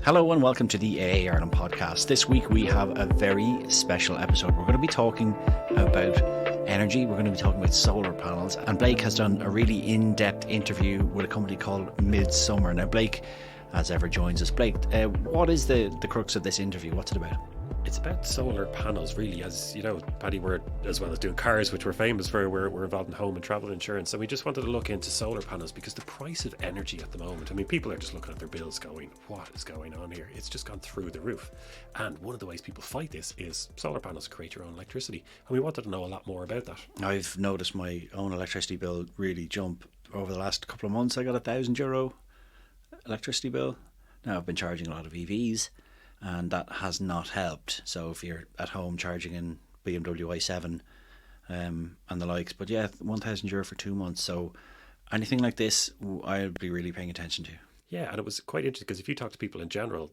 Hello and welcome to the AA Ireland podcast. This week we have a very special episode. We're going to be talking about energy. We're going to be talking about solar panels. And Blake has done a really in-depth interview with a company called Midsummer. Now Blake, as ever, joins us. Blake, what is the crux of this interview? What's it about? It's about solar panels, really. As you know, Paddy, we're, as well as doing cars, which we're famous for, we're involved in home and travel insurance. And we just wanted to look into solar panels because the price of energy at the moment, I mean, people are just looking at their bills going, what is going on here? It's just gone through the roof. And one of the ways people fight this is solar panels create your own electricity. And we wanted to know a lot more about that. I've noticed my own electricity bill really jump over the last couple of months. I got €1,000 electricity bill. Now I've been charging a lot of EVs, and that has not helped. So if you're at home charging in BMW i7 and the likes, but yeah, €1,000 for 2 months. So anything like this, I'll be really paying attention to. Yeah, and it was quite interesting because if you talk to people in general,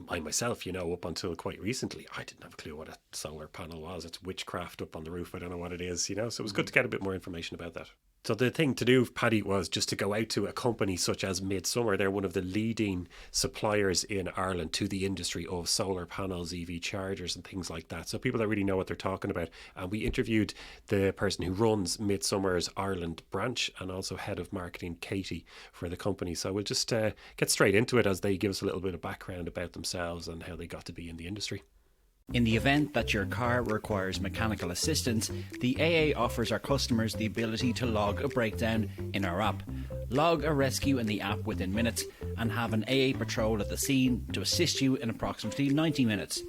I myself, up until quite recently, I didn't have a clue what a solar panel was. It's witchcraft up on the roof. I don't know what it is, so it was good to get a bit more information about that. So the thing to do, Paddy, was just to go out to a company such as Midsummer. They're one of the leading suppliers in Ireland to the industry of solar panels, EV chargers and things like that. So people that really know what they're talking about. And we interviewed the person who runs Midsummer's Ireland branch and also head of marketing, Katie, for the company. So we'll just get straight into it as they give us a little bit of background about themselves and how they got to be in the industry. In the event that your car requires mechanical assistance, the AA offers our customers the ability to log a breakdown in our app, log a rescue in the app within minutes, and have an AA patrol at the scene to assist you in approximately 90 minutes.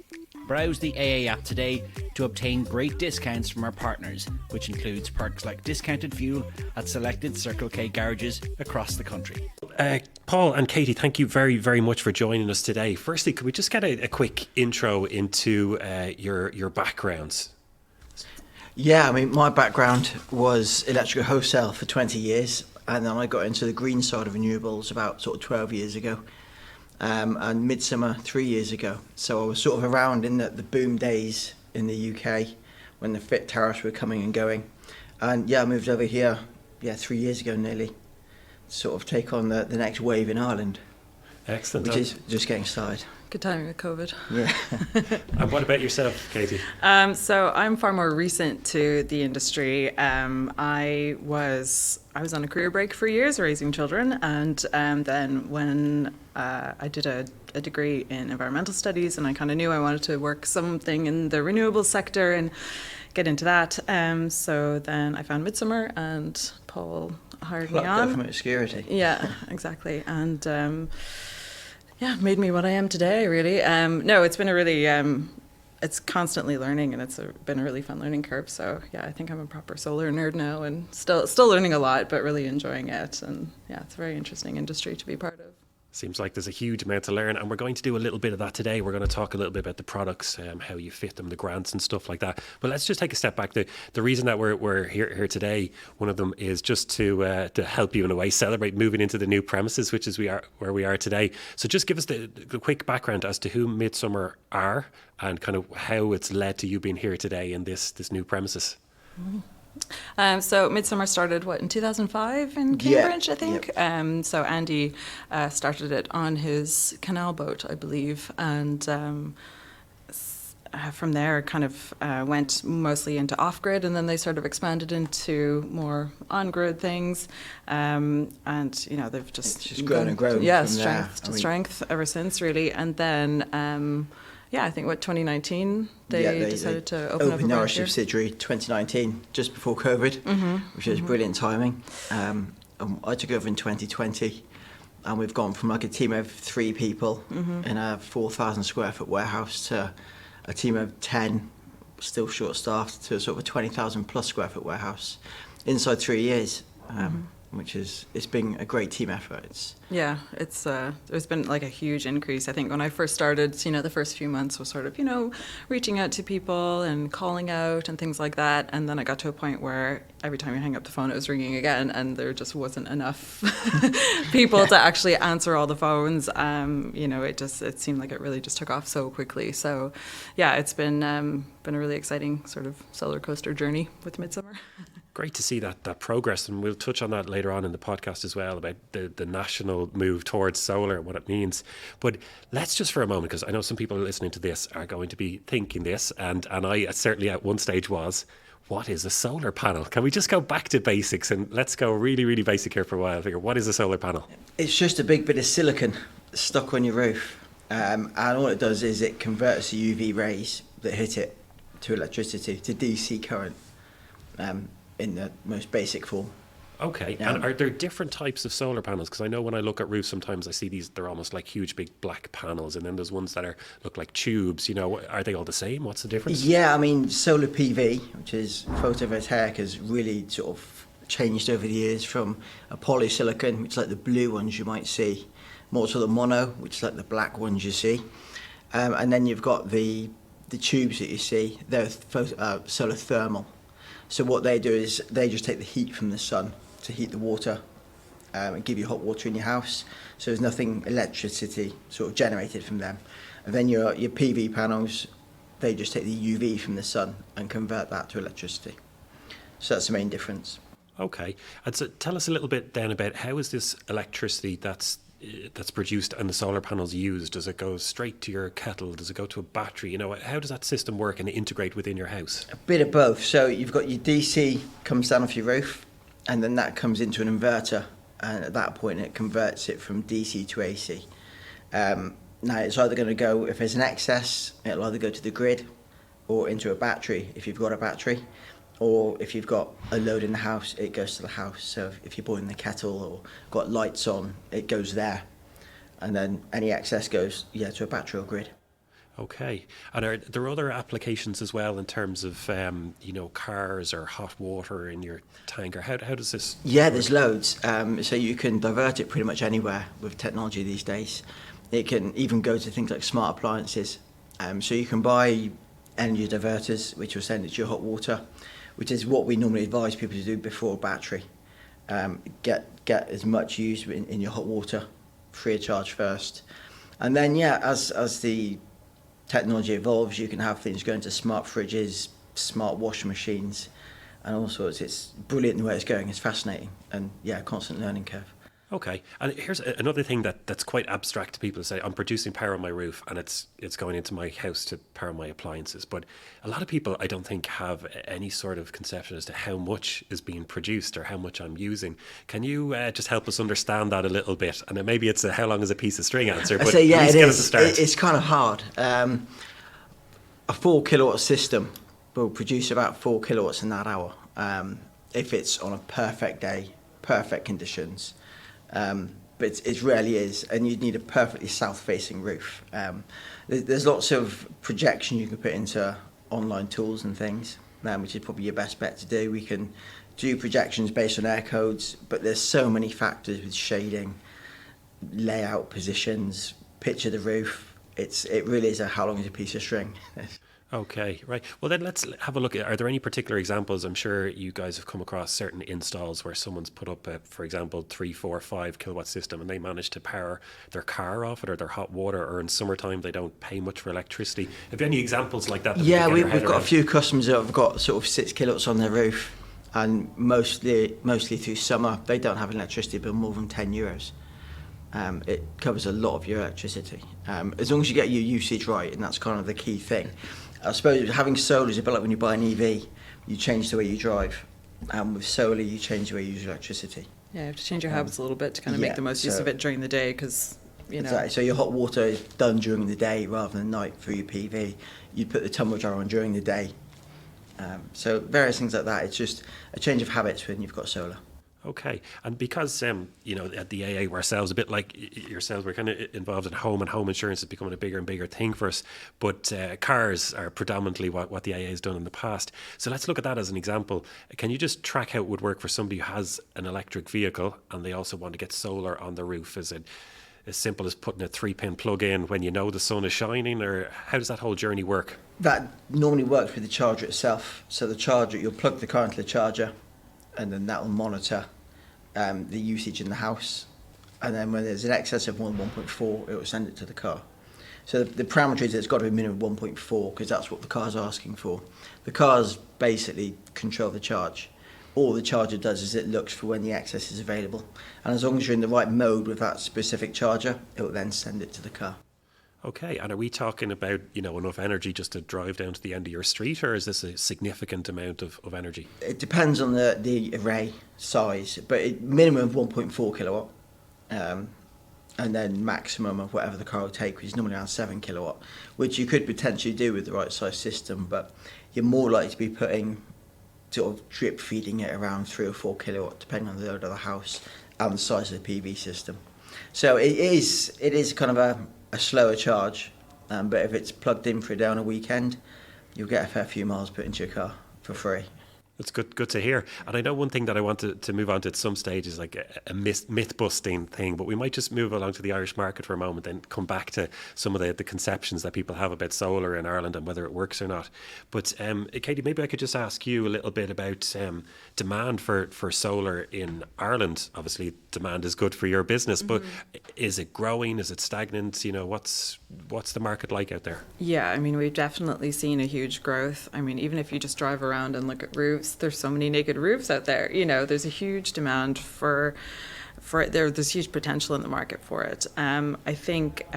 Browse the AA app today to obtain great discounts from our partners, which includes perks like discounted fuel at selected Circle K garages across the country. Paul and Katie, thank you very, very much for joining us today. Firstly, could we just get a quick intro into your backgrounds? Yeah, I mean, my background was electrical wholesale for 20 years, and then I got into the green side of renewables about sort of 12 years ago. And Midsummer 3 years ago. So I was sort of around in the boom days in the UK when the FIT tariffs were coming and going. And yeah, I moved over here, 3 years ago nearly, to sort of take on the next wave in Ireland. Excellent. Which is just getting started. Good timing with COVID. Yeah. And what about yourself, Katie? So I'm far more recent to the industry. I was on a career break for years raising children, and then when I did a degree in environmental studies, and I kind of knew I wanted to work something in the renewable sector and get into that. So then I found Midsummer, and Paul hired me on. Government obscurity. Yeah, exactly. And made me what I am today, really. No, it's been a really, it's constantly learning, and it's been a really fun learning curve. So yeah, I think I'm a proper solar nerd now, and still learning a lot, but really enjoying it. And yeah, it's a very interesting industry to be part of. Seems like there's a huge amount to learn, and we're going to do a little bit of that today. We're going to talk a little bit about the products, how you fit them, the grants and stuff like that. But let's just take a step back. The reason that we're here today, one of them is just to help you in a way celebrate moving into the new premises, which is where we are today. So just give us the quick background as to who Midsummer are and kind of how it's led to you being here today in this new premises. Mm-hmm. So Midsummer started, in 2005 in Cambridge, I think? Yep. So Andy started it on his canal boat, I believe, and from there kind of went mostly into off-grid, and then they sort of expanded into more on-grid things, and they've just grown and grown. Yeah, strength to strength ever since, really. And then I think 2019 they decided to open up a our branch here. subsidiary 2019, just before COVID, which was brilliant timing. I took over in 2020, and we've gone from like a team of 3 people in a 4,000 square foot warehouse to a team of 10, still short staffed, to sort of a 20,000 plus square foot warehouse inside 3 years. It's been a great team effort. There's been like a huge increase. I think when I first started, the first few months was sort of, reaching out to people and calling out and things like that. And then I got to a point where every time you hang up the phone, it was ringing again, and there just wasn't enough people to actually answer all the phones. It seemed like it really just took off so quickly. So yeah, it's been a really exciting sort of solar coaster journey with Midsummer. Great to see that progress, and we'll touch on that later on in the podcast as well, about the national move towards solar and what it means. But let's just for a moment, because I know some people listening to this are going to be thinking this, and I certainly at one stage was, what is a solar panel? Can we just go back to basics and let's go really, really basic here for a while? Figure, what is a solar panel? It's just a big bit of silicon stuck on your roof. And all it does is it converts the UV rays that hit it to electricity, to DC current, in the most basic form. Okay, and are there different types of solar panels? Because I know when I look at roofs, sometimes I see these, they're almost like huge big black panels, and then there's ones that look like tubes. Are they all the same? What's the difference? Yeah, I mean, solar PV, which is photovoltaic, has really sort of changed over the years from a polysilicon, which is like the blue ones you might see, more to the mono, which is like the black ones you see. And then you've got the tubes that you see, they're solar thermal. So what they do is they just take the heat from the sun to heat the water and give you hot water in your house. So there's nothing electricity sort of generated from them. And then your PV panels, they just take the UV from the sun and convert that to electricity. So that's the main difference. Okay, and so tell us a little bit then about how is this electricity that's produced and the solar panels used? Does it go straight to your kettle? Does it go to a battery? How does that system work and integrate within your house? A bit of both. So you've got your DC comes down off your roof, and then that comes into an inverter, and at that point it converts it from DC to AC. Now it's either going to go, if there's an excess, it'll either go to the grid or into a battery if you've got a battery, or if you've got a load in the house, it goes to the house. So if you're boiling the kettle or got lights on, it goes there. And then any excess goes, to a battery or grid. Okay. And are there other applications as well in terms of, cars or hot water in your tank? Or how does this Yeah, work? there's loads. So you can divert it pretty much anywhere with technology these days. It can even go to things like smart appliances. So you can buy energy diverters, which will send it to your hot water, which is what we normally advise people to do before a battery. Get as much use in your hot water, free of charge first. And then, as the technology evolves, you can have things going to smart fridges, smart washing machines, and all sorts. It's brilliant the way it's going. It's fascinating. And, constant learning curve. Okay, and here's another thing that's quite abstract to people to say, I'm producing power on my roof and it's going into my house to power my appliances. But a lot of people, I don't think, have any sort of conception as to how much is being produced or how much I'm using. Can you just help us understand that a little bit? And then maybe it's a how long is a piece of string answer, but at least give us a start. It's kind of hard. A 4 kilowatt system will produce about 4 kilowatts in that hour if it's on a perfect day, perfect conditions. But it rarely is, and you'd need a perfectly south-facing roof. There's lots of projection you can put into online tools and things, which is probably your best bet to do. We can do projections based on air codes, but there's so many factors with shading, layout, positions, pitch of the roof. It really is a how long is a piece of string. Okay, right. Well, then let's have a look at, are there any particular examples? I'm sure you guys have come across certain installs where someone's put up, for example, 3, 4, 5 kilowatt system and they manage to power their car off it or their hot water, or in summertime they don't pay much for electricity. Have you any examples like that? We've got a few customers that have got sort of 6 kilowatts on their roof, and mostly through summer they don't have an electricity bill more than €10. It covers a lot of your electricity, as long as you get your usage right, and that's kind of the key thing. I suppose having solar is a bit like when you buy an EV, you change the way you drive, and with solar you change the way you use electricity. Yeah, you have to change your habits a little bit to kind of make the most use of it during the day, because Exactly. So your hot water is done during the day rather than night through your PV. You put the tumble dryer on during the day. So various things like that. It's just a change of habits when you've got solar. Okay, and because at the AA ourselves, a bit like yourselves, we're kind of involved in home, and home insurance is becoming a bigger and bigger thing for us. But cars are predominantly what the AA has done in the past. So let's look at that as an example. Can you just track how it would work for somebody who has an electric vehicle and they also want to get solar on the roof? Is it as simple as putting a 3-pin plug in when you know the sun is shining, or how does that whole journey work? That normally works with the charger itself. So the charger, you'll plug the car into the charger, and then that will monitor the usage in the house, and then when there's an excess of 1.4, it will send it to the car. So the parameter is it's got to be minimum 1.4 because that's what the car's asking for. The cars basically control the charge. all the charger does is it looks for when the excess is available. And as long as you're in the right mode with that specific charger, it will then send it to the car. Okay, and are we talking about, enough energy just to drive down to the end of your street, or is this a significant amount of energy? It depends on the array size, but minimum of 1.4 kilowatt, and then maximum of whatever the car will take, which is normally around 7 kilowatt, which you could potentially do with the right size system, but you're more likely to be putting sort of drip feeding it around 3 or 4 kilowatt, depending on the load of the house and the size of the PV system. So it is kind of a slower charge, but if it's plugged in for a day on a weekend, you'll get a fair few miles put into your car for free. It's good to hear. And I know one thing that I want to move on to at some stage is like a myth-busting thing, but we might just move along to the Irish market for a moment and come back to some of the conceptions that people have about solar in Ireland and whether it works or not. But Katie, maybe I could just ask you a little bit about demand for solar in Ireland. Obviously, demand is good for your business, but is it growing? Is it stagnant? What's the market like out there? Yeah, I mean, we've definitely seen a huge growth. I mean, even if you just drive around and look at roofs, there's so many naked roofs out there. There's a huge demand for it. There's huge potential in the market for it. I think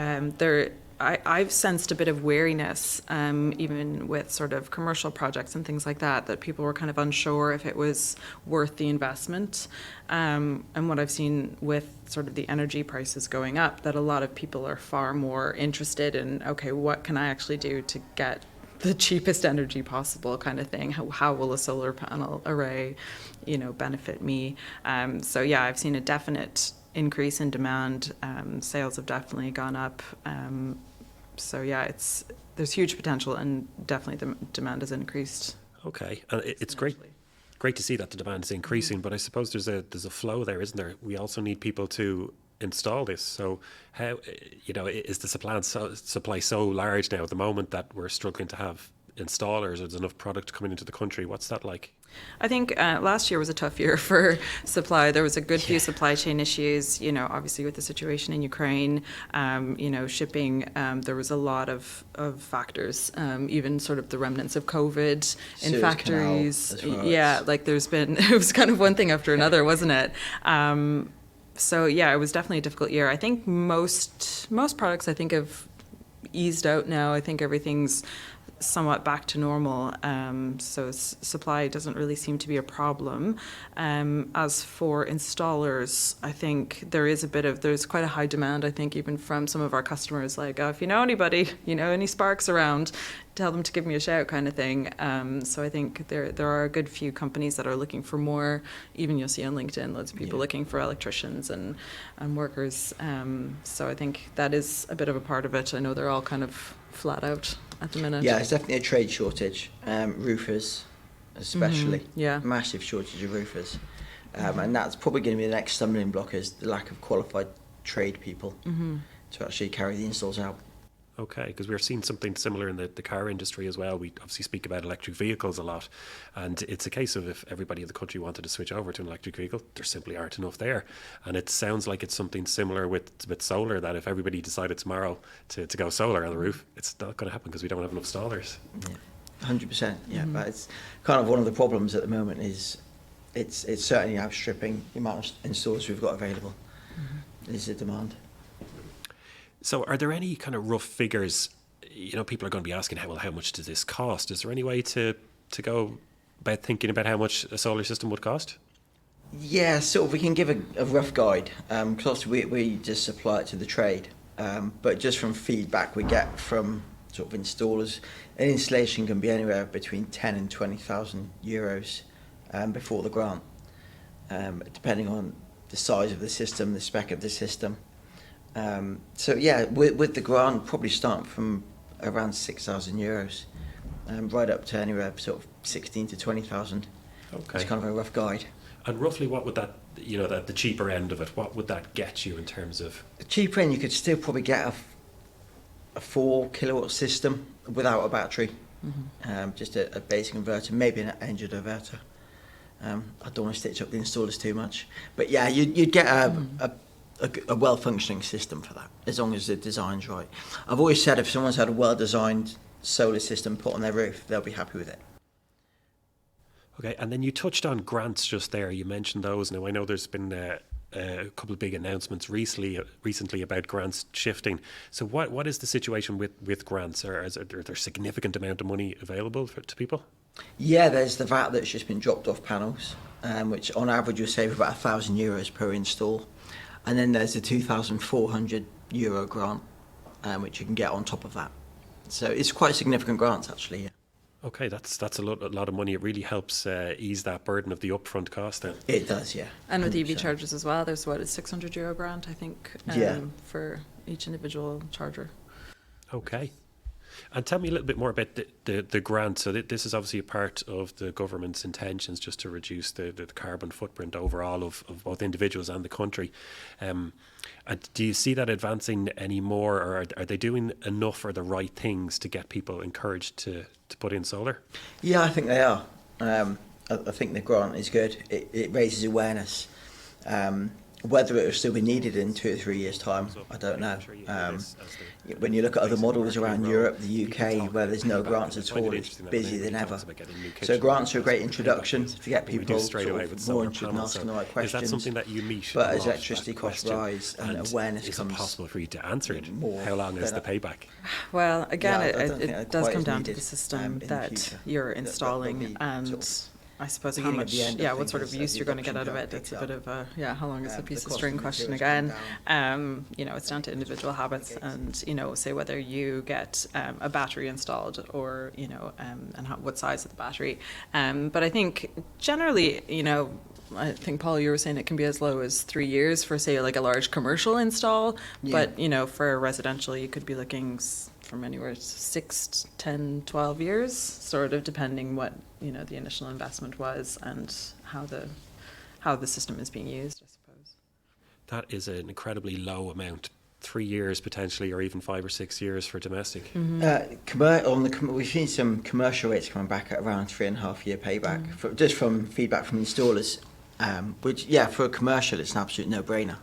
I've sensed a bit of wariness, even with sort of commercial projects and things like that people were kind of unsure if it was worth the investment. And what I've seen with sort of the energy prices going up, that a lot of people are far more interested in, okay, what can I actually do to get the cheapest energy possible, kind of thing. How will a solar panel array, benefit me? So yeah, I've seen a definite increase in demand. Sales have definitely gone up. So yeah, there's huge potential, and definitely the demand has increased. Okay, and it's great to see that the demand is increasing. But I suppose there's a flow there, isn't there? We also need people to install this. So how is the supply so large now at the moment that we're struggling to have installers? There's enough product coming into the country. What's that like? I think last year was a tough year for supply. There was a good few supply chain issues, obviously with the situation in Ukraine, shipping. There was a lot of factors, even sort of the remnants of COVID in Suez factories. Canal, yeah, like there's been, it was kind of one thing after another, wasn't it? So yeah, it was definitely a difficult year. I think most products have eased out now. I think everything's somewhat back to normal. So supply doesn't really seem to be a problem. As for installers, I think there's quite a high demand, I think, even from some of our customers, like, if you know anybody, any sparks around, tell them to give me a shout, kind of thing. So I think there are a good few companies that are looking for more. Even you'll see on LinkedIn, loads of people looking for electricians and workers. So I think that is a bit of a part of it. I know they're all kind of flat out at the minute. Yeah, it's definitely a trade shortage. Roofers, especially. Yeah. Massive shortage of roofers. And that's probably going to be the next stumbling block, is the lack of qualified trade people to actually carry the installs out. Okay, because we're seeing something similar in the car industry as well. We obviously speak about electric vehicles a lot, and it's a case of if everybody in the country wanted to switch over to an electric vehicle, there simply aren't enough there. And it sounds like it's something similar with solar, that if everybody decided tomorrow to go solar on the roof, it's not going to happen because we don't have enough installers. Yeah, 100%. Yeah, but it's kind of one of the problems at the moment is it's certainly outstripping the amount of installers we've got available. Is the demand. So are there any kind of rough figures? People are going to be asking, how much does this cost? Is there any way to go about thinking about how much a solar system would cost? Yeah, sort of. We can give a rough guide, because we just supply it to the trade. But just from feedback we get from sort of installers, an installation can be anywhere between 10 and 20,000 euros before the grant, depending on the size of the system, the spec of the system. So yeah, with the grant, probably start from around 6,000 euros, right up to anywhere sort of 16 to 20,000. Okay. It's kind of a rough guide. And roughly, what would that, the cheaper end of it, what would that get you in terms of? The cheaper end, you could still probably get a 4 kilowatt system without a battery, just a basic inverter, maybe an engine inverter. I don't want to stitch up the installers too much, but yeah, you'd get a well-functioning system for that, as long as the design's right. I've always said if someone's had a well-designed solar system put on their roof, they'll be happy with it. Okay, and then you touched on grants just there. You mentioned those. Now, I know there's been a couple of big announcements recently about grants shifting. So what is the situation with grants? Are there significant amount of money available to people? Yeah, there's the VAT that's just been dropped off panels, which on average will save about €1,000 per install. And then there's a €2,400 grant, which you can get on top of that. So it's quite significant grants, actually. Yeah. Okay, that's a lot of money. It really helps ease that burden of the upfront cost then. It does, yeah. And with 100%. EV chargers as well, there's a €600 grant, I think, Yeah. for each individual charger. Okay. And tell me a little bit more about the grant. So this is obviously a part of the government's intentions just to reduce the carbon footprint overall of both individuals and the country. And do you see that advancing any more, or are they doing enough or the right things to get people encouraged to put in solar? Yeah, I think they are. I think the grant is good. It raises awareness. Whether it will still be needed in 2 or 3 years' time, I don't know. When you look at other models around Europe, the UK, where there's no grants at all, it's busier than ever. So grants are a great introduction to get people sort of more interested and asking the right questions. Is that something that you meet? But as electricity costs rise and awareness is comes, it possible for you to answer it? more, How long is then the payback? Well, again, Yeah, I don't think it that does quite come is down to needed, the system in the that future. you're There'll installing be and sort of I suppose how beginning much, at the end, I what think, sort of as use the you're going to get adoption out of it. curve It's a picks bit of a, how long is a the piece of cost string of question materials again. It's down to individual habits and, say whether you get a battery installed or, and what size of the battery. But I think generally, I think, Paul, you were saying it can be as low as 3 years for, say, like a large commercial install. Yeah. But, for residential, you could be looking from anywhere to 6, 10, 12 years, sort of depending what, the initial investment was and how the system is being used, I suppose. That is an incredibly low amount. 3 years potentially, or even 5 or 6 years for domestic. We've seen some commercial rates coming back at around 3.5 year payback, just from feedback from installers. Which, for a commercial, it's an absolute no-brainer.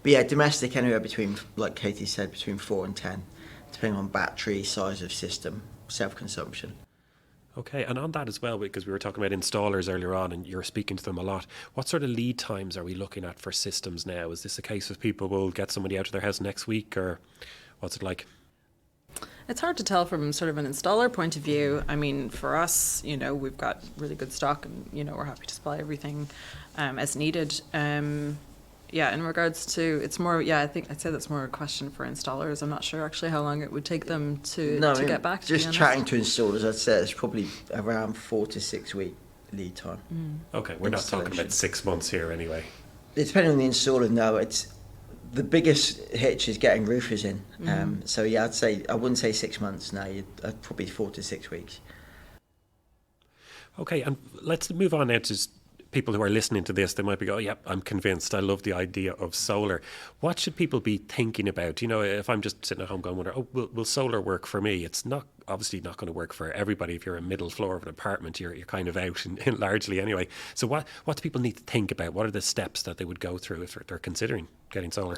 But domestic anywhere between, like Katie said, between 4 and 10, depending on battery, size of system, self-consumption. Okay, and on that as well, because we were talking about installers earlier on and you're speaking to them a lot, what sort of lead times are we looking at for systems now? Is this a case of people will get somebody out of their house next week, or what's it like? It's hard to tell from sort of an installer point of view. I mean, for us, we've got really good stock and, we're happy to supply everything as needed. In regards to, it's more, I think I'd say that's more a question for installers. I'm not sure actually how long it would take them to get back to just chatting to installers, I'd say it's probably around 4 to 6 week lead time. Okay, we're not talking about 6 months here anyway. Depending on the installer, no, it's the biggest hitch is getting roofers in. So I wouldn't say 6 months. No, probably 4 to 6 weeks. Okay, and let's move on now to people who are listening to this. They might be going, "Oh, yeah, I'm convinced. I love the idea of solar." What should people be thinking about? If I'm just sitting at home going, "Oh, will solar work for me?" It's obviously not going to work for everybody. If you're a middle floor of an apartment, you're kind of out largely anyway. So what do people need to think about? What are the steps that they would go through if they're considering getting solar?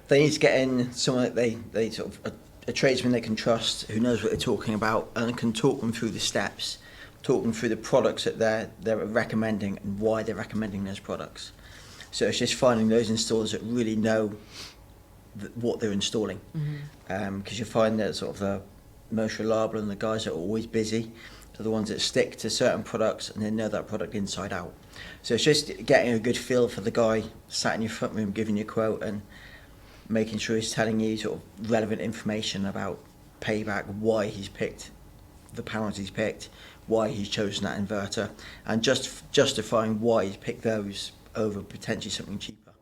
They need to get in someone that they sort of a tradesman they can trust, who knows what they're talking about, and can talk them through the steps. Talk them through the products that they're recommending and why they're recommending those products. So it's just finding those installers that really know what they're installing. Because you find that sort of the most reliable and the guys that are always busy are the ones that stick to certain products and they know that product inside out. So it's just getting a good feel for the guy sat in your front room giving you a quote and making sure he's telling you sort of relevant information about payback, why he's picked the panels he's picked, why he's chosen that inverter, and just justifying why he's picked those over potentially something cheaper.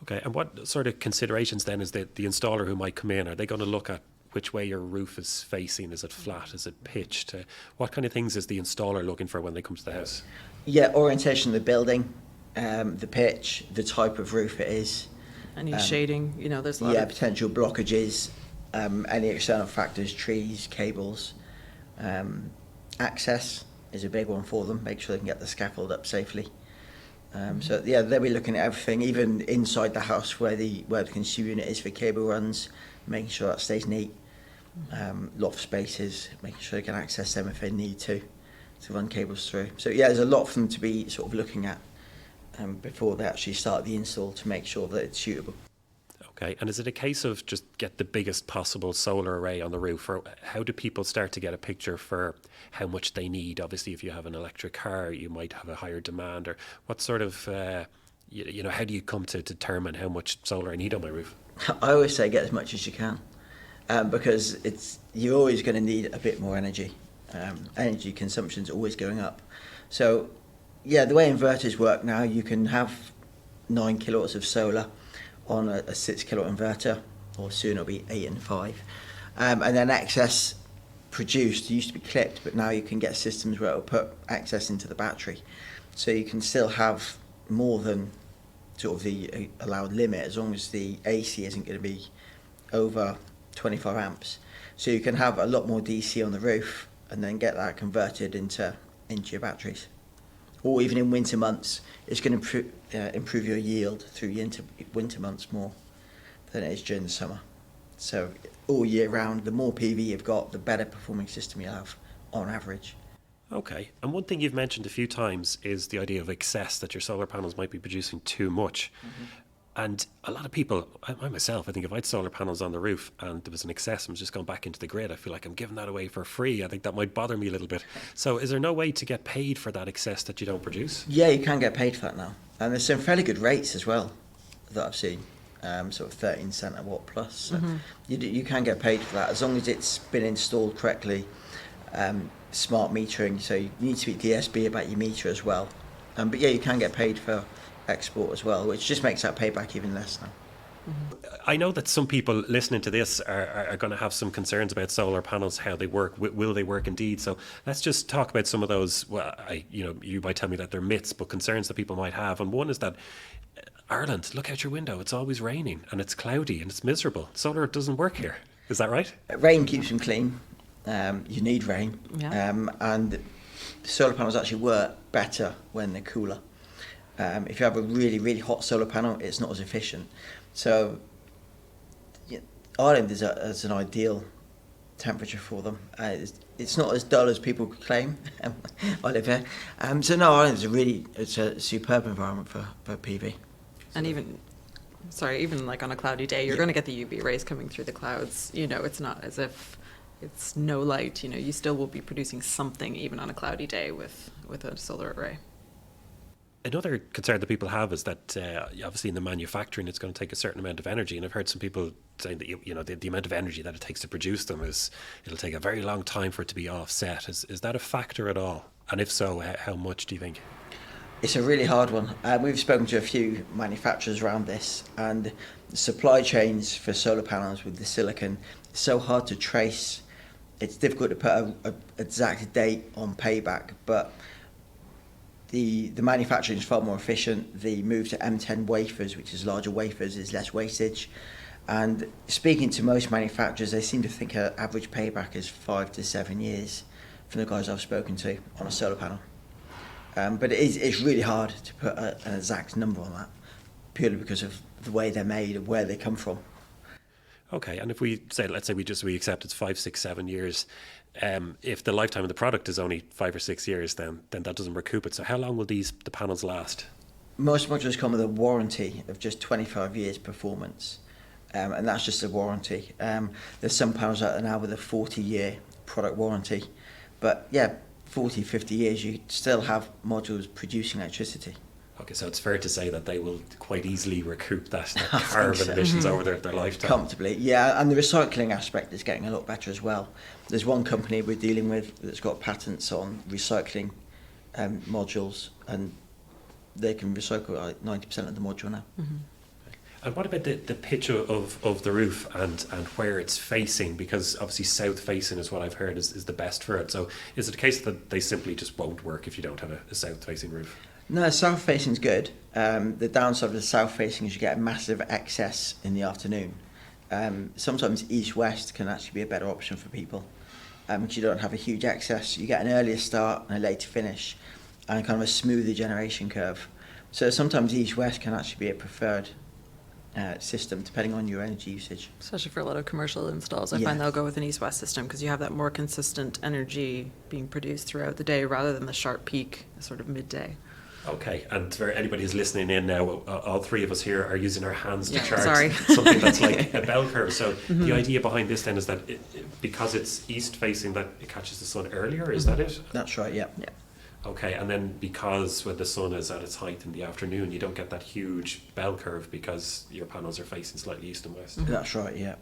Okay, and what sort of considerations then is the installer who might come in? Are they going to look at which way your roof is facing? Is it flat? Is it pitched? What kind of things is the installer looking for when they come to the house? Yeah, orientation of the building, the pitch, the type of roof it is. Any shading, there's a lot of... potential blockages, any external factors, trees, cables. Access is a big one for them. Make sure they can get the scaffold up safely. They'll be looking at everything, even inside the house where the consumer unit is for cable runs, making sure that stays neat. Loft spaces, making sure they can access them if they need to. to run cables through. So yeah, there's a lot for them to be sort of looking at before they actually start the install to make sure that it's suitable. Okay, and is it a case of just get the biggest possible solar array on the roof, or how do people start to get a picture for how much they need? Obviously, if you have an electric car, you might have a higher demand, or what sort of, how do you come to determine how much solar I need on my roof? I always say get as much as you can, because you're always going to need a bit more energy. Energy consumption is always going up. So, yeah, the way inverters work now, you can have 9 kilowatts of solar on a 6 kilowatt inverter, or soon it'll be 8 and 5. And then excess produced used to be clipped, but now you can get systems where it'll put excess into the battery. So you can still have more than sort of the allowed limit, as long as the AC isn't going to be over 25 amps. So you can have a lot more DC on the roof and then get that converted into your batteries. Or even in winter months, it's going to improve your yield through winter months more than it is during the summer. So all year round, the more PV you've got, the better performing system you'll have on average. Okay, and one thing you've mentioned a few times is the idea of excess, that your solar panels might be producing too much. Mm-hmm. And a lot of people, I myself, I think if I had solar panels on the roof and there was an excess and was just going back into the grid, I feel like I'm giving that away for free. I think that might bother me a little bit. So is there no way to get paid for that excess that you don't produce? Yeah, you can get paid for that now. And there's some fairly good rates as well that I've seen, sort of 13 cent a watt plus. So you can get paid for that as long as it's been installed correctly. Smart metering, so you need to speak to DSB about your meter as well. But yeah, you can get paid for export as well, which just makes that payback even less now. I know that some people listening to this are going to have some concerns about solar panels, how they work, will they work indeed? So let's just talk about some of those. Well, you might tell me that they're myths, but concerns that people might have. And one is that Ireland, look out your window, it's always raining and it's cloudy and it's miserable. Solar doesn't work here. Is that right? Rain keeps them clean. You need rain, and solar panels actually work better when they're cooler. If you have a really, really hot solar panel, it's not as efficient. So Ireland is an ideal temperature for them. It's not as dull as people claim. I live here. So no, Ireland is a superb environment for PV. And even like on a cloudy day, you're going to get the UV rays coming through the clouds. It's not as if it's no light. You still will be producing something even on a cloudy day with a solar array. Another concern that people have is that obviously in the manufacturing it's going to take a certain amount of energy, and I've heard some people saying that the amount of energy that it takes to produce them it'll take a very long time for it to be offset. Is that a factor at all? And if so, how much do you think? It's a really hard one. We've spoken to a few manufacturers around this, and the supply chains for solar panels with the silicon is so hard to trace. It's difficult to put an exact date on payback, but the manufacturing is far more efficient. The move to M10 wafers, which is larger wafers, is less wastage. And speaking to most manufacturers, they seem to think an average payback is 5 to 7 years from the guys I've spoken to on a solar panel. But it's really hard to put an exact number on that, purely because of the way they're made and where they come from. Okay, and if let's say we accept it's 5, 6, 7 years, if the lifetime of the product is only 5 or 6 years, then that doesn't recoup it. So how long will the panels last? Most modules come with a warranty of just 25 years performance, and that's just a warranty. There's some panels out there now with a 40-year product warranty, but yeah, 40, 50 years, you still have modules producing electricity. Okay, so it's fair to say that they will quite easily recoup that carbon emissions over their lifetime. Comfortably, yeah, and the recycling aspect is getting a lot better as well. There's one company we're dealing with that's got patents on recycling modules, and they can recycle like 90% of the module now. Mm-hmm. And what about the pitch of the roof and where it's facing? Because obviously south facing is what I've heard is the best for it. So is it a case that they simply just won't work if you don't have a south facing roof? No, south facing is good. The downside of the south facing is you get a massive excess in the afternoon. Sometimes east-west can actually be a better option for people, because you don't have a huge excess. You get an earlier start and a later finish, and kind of a smoother generation curve. So sometimes east-west can actually be a preferred system depending on your energy usage. Especially for a lot of commercial installs, I Yeah. find they'll go with an east-west system because you have that more consistent energy being produced throughout the day rather than the sharp peak sort of midday. Okay, and for anybody who's listening in now, all three of us here are using our hands to Yeah, chart sorry. something that's like a bell curve. So the idea behind this then is that because it's east facing, that it catches the sun earlier. Is that it? That's right, yeah. Yeah. Okay, and then because when the sun is at its height in the afternoon, you don't get that huge bell curve because your panels are facing slightly east and west. That's right, yeah.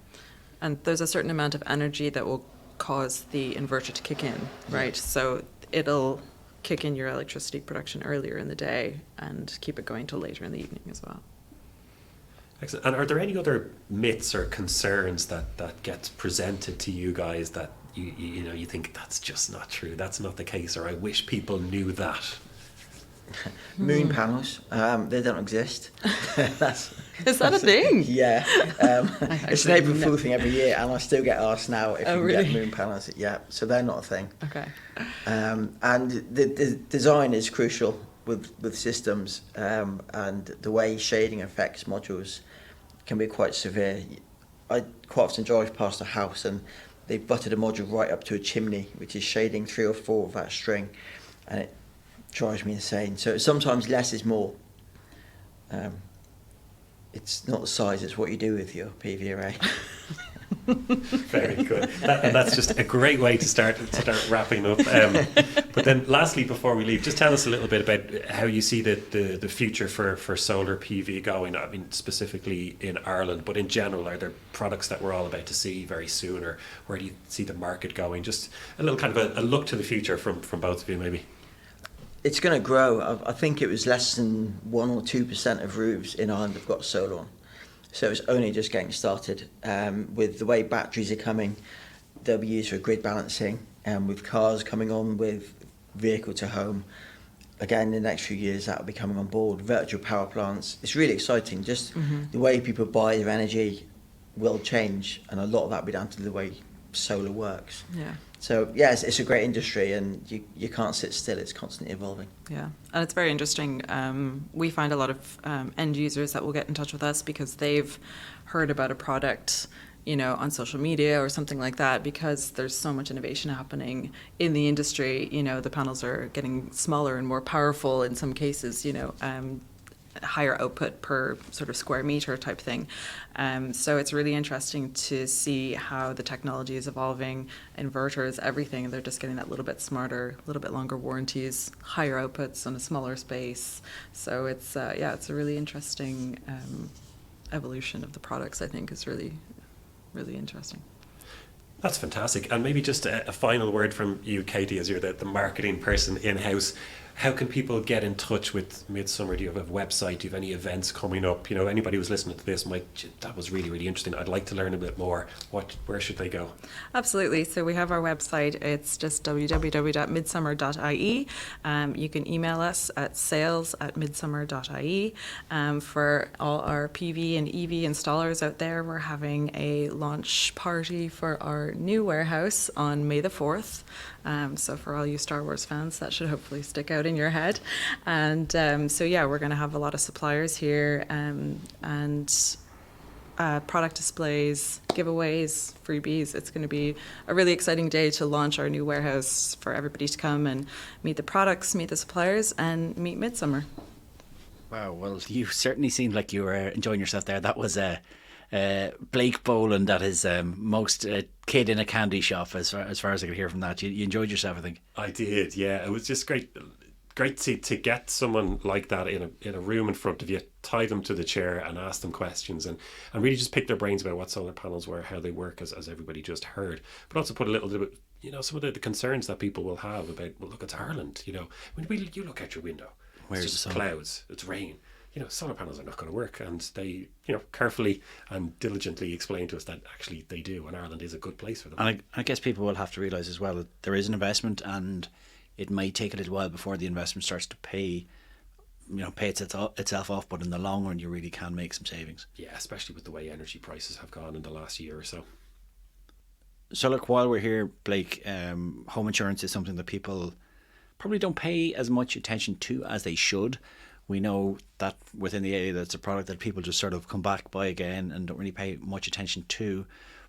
And there's a certain amount of energy that will cause the inverter to kick in, right? So it'll kick in your electricity production earlier in the day and keep it going till later in the evening as well. Excellent. And are there any other myths or concerns that get presented to you guys that you think that's just not true, that's not the case, or I wish people knew that? Moon panels, they don't exist. Is that a thing? Yeah. It's an April Fool thing every year, and I still get asked now if you can really? get moon panels. Yeah, so they're not a thing. Okay. And the design is crucial with systems, and the way shading affects modules can be quite severe. I quite often drive past a house and they've butted a module right up to a chimney, which is shading 3 or 4 of that string, and it drives me insane. So sometimes less is more. It's not the size, it's what you do with your PV array. Very good. And that's just a great way to start wrapping up. But then lastly, before we leave, just tell us a little bit about how you see the future for solar PV going. I mean, specifically in Ireland, but in general, are there products that we're all about to see very soon, or where do you see the market going? Just a little kind of a look to the future from both of you, maybe. It's going to grow. I think it was less than 1 or 2% of roofs in Ireland have got solar on. So it's only just getting started. With the way batteries are coming, they'll be used for grid balancing, and with cars coming on with vehicle to home. Again, in the next few years, that will be coming on board. Virtual power plants. It's really exciting. Just the way people buy their energy will change, and a lot of that will be down to the way solar works. Yeah. So, yes, it's a great industry, and you can't sit still. It's constantly evolving. Yeah, and it's very interesting. We find a lot of end users that will get in touch with us because they've heard about a product, on social media or something like that, because there's so much innovation happening in the industry. The panels are getting smaller and more powerful in some cases, higher output per sort of square meter type thing. So it's really interesting to see how the technology is evolving, inverters, everything. They're just getting that little bit smarter, a little bit longer warranties, higher outputs on a smaller space. So it's a really interesting evolution of the products. I think is really, really interesting. That's fantastic. And maybe just a final word from you, Katie, as you're the marketing person in-house. How can people get in touch with Midsummer? Do you have a website? Do you have any events coming up? Anybody who's listening to this might, that was really, really interesting. I'd like to learn a bit more. Where should they go? Absolutely. So we have our website. It's just www.midsummer.ie. You can email us at sales@midsummer.ie. For all our PV and EV installers out there, we're having a launch party for our new warehouse on May the 4th. So for all you Star Wars fans, that should hopefully stick out in your head. And we're going to have a lot of suppliers here, and product displays, giveaways, freebies. It's going to be a really exciting day to launch our new warehouse for everybody to come and meet the products, meet the suppliers, and meet Midsummer. Wow, well, you certainly seemed like you were enjoying yourself there. That was Blake Boland, that is most kid in a candy shop, as far as I could hear from that. You enjoyed yourself, I think. I did, yeah. It was just great to get someone like that in a room in front of you, tie them to the chair and ask them questions, and really just pick their brains about what solar panels were, how they work, as everybody just heard, but also put a little bit, some of the concerns that people will have about, well, look, it's Ireland, when you look out your window, Where's it's just the sun? Clouds, it's rain. Solar panels are not going to work, and they, carefully and diligently explain to us that actually they do, and Ireland is a good place for them. And I guess people will have to realise as well that there is an investment, and it might take a little while before the investment starts to pay itself off, but in the long run you really can make some savings. Yeah, especially with the way energy prices have gone in the last year or so. So look, while we're here, Blake, home insurance is something that people probably don't pay as much attention to as they should. We know that within the AA that's a product that people just sort of come back, buy again, and don't really pay much attention to.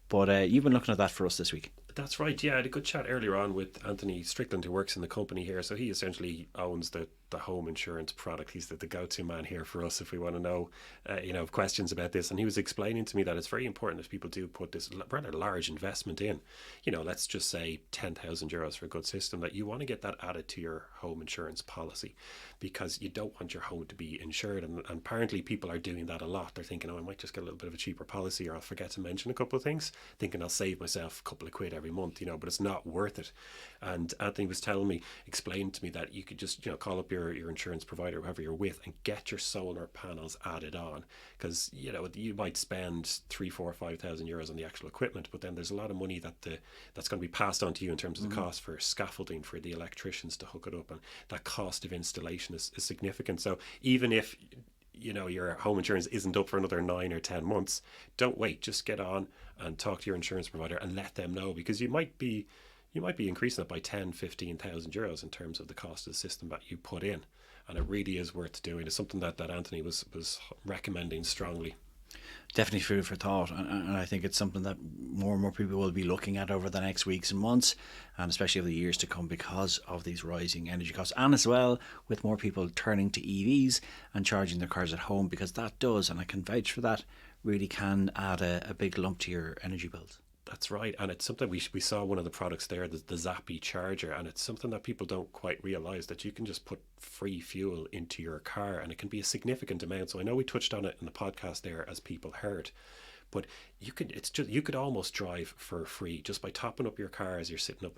But you've been looking at that for us this week. That's right. Yeah, I had a good chat earlier on with Anthony Strickland, who works in the company here. So he essentially owns the home insurance product. He's the go-to man here for us if we want to know, questions about this. And he was explaining to me that it's very important if people do put this rather large investment in, let's just say €10,000 for a good system, that you want to get that added to your home insurance policy, because you don't want your home to be insured. And apparently people are doing that a lot. They're thinking, I might just get a little bit of a cheaper policy, or I'll forget to mention a couple of things, thinking I'll save myself a couple of quid every month, but it's not worth it. And Anthony was explaining to me that you could just, call up your insurance provider, whoever you're with, and get your solar panels added on, because you might spend 3, 4, 5,000 euros on the actual equipment, but then there's a lot of money that's going to be passed on to you in terms of the cost for scaffolding, for the electricians to hook it up, and that cost of installation is significant. So even if your home insurance isn't up for another 9 or 10 months, don't wait. Just get on and talk to your insurance provider and let them know, because you might be increasing it by 10, 15,000 euros in terms of the cost of the system that you put in. And it really is worth doing. It's something that Anthony was recommending strongly. Definitely food for thought, and I think it's something that more and more people will be looking at over the next weeks and months, and especially over the years to come, because of these rising energy costs, and as well with more people turning to EVs and charging their cars at home, because that does, and I can vouch for that, really can add a big lump to your energy bills. That's right, and it's something we saw one of the products there, the Zappy charger, and it's something that people don't quite realise, that you can just put free fuel into your car, and it can be a significant amount. So I know we touched on it in the podcast there, as people heard, but you could almost drive for free just by topping up your car as you're sitting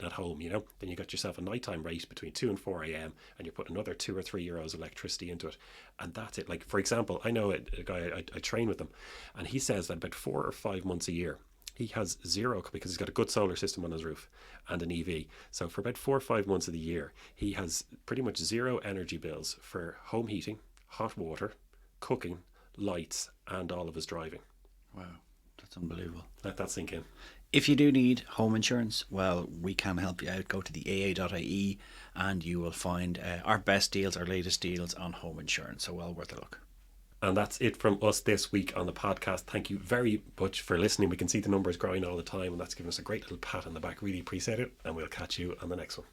at home. Then you got yourself a nighttime rate between 2 and 4 a.m. and you're putting another €2 or €3 electricity into it, and that's it. Like, for example, I know a guy I train with him, and he says that about 4 or 5 months a year he has zero, because he's got a good solar system on his roof and an EV. So for about 4 or 5 months of the year, he has pretty much zero energy bills for home heating, hot water, cooking, lights, and all of his driving. Wow, that's unbelievable. Let that sink in. If you do need home insurance, well, we can help you out. Go to the aa.ie and you will find our best deals, our latest deals on home insurance. So well worth a look. And that's it from us this week on the podcast. Thank you very much for listening. We can see the numbers growing all the time, and that's given us a great little pat on the back. Really appreciate it, and we'll catch you on the next one.